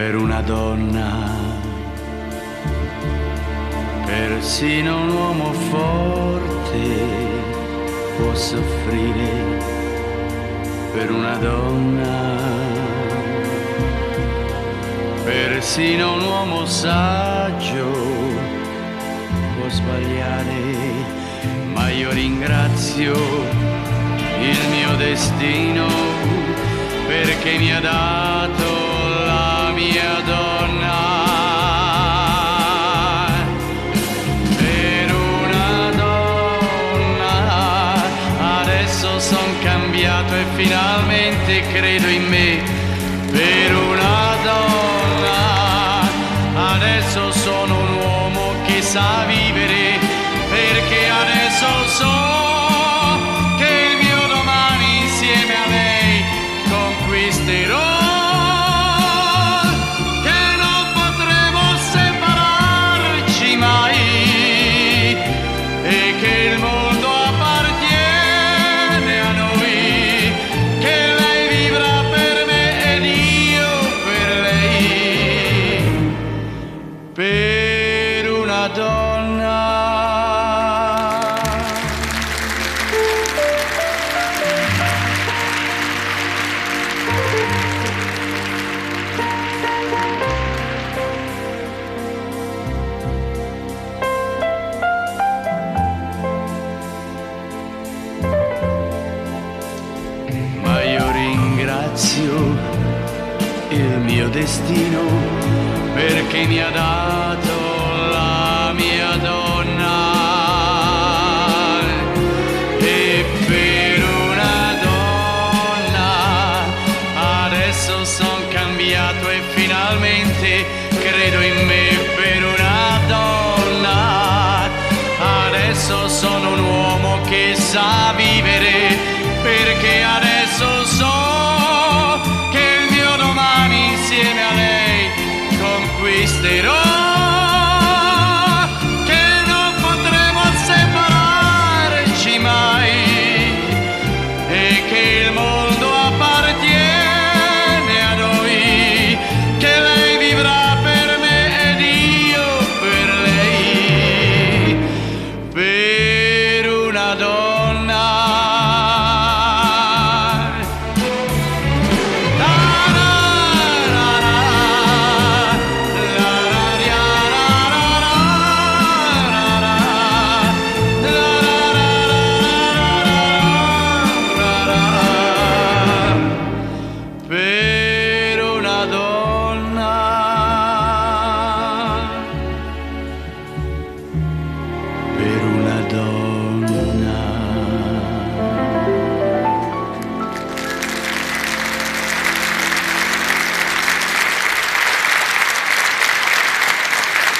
per una donna. Persino un uomo forte può soffrire per una donna. Persino un uomo saggio può sbagliare, ma io ringrazio il mio destino perché mi ha dato la mia donna. Per una donna adesso son cambiato e finalmente credo in me. Per una donna adesso sono un uomo che sa vivere, perché adesso so che il mio domani insieme a lei conquisterò, che non potremo separarci mai e che il mondo appartiene a noi, che lei vivrà per me ed io per lei. Per una donna. Ma io ringrazio il mio destino perché mi ha dato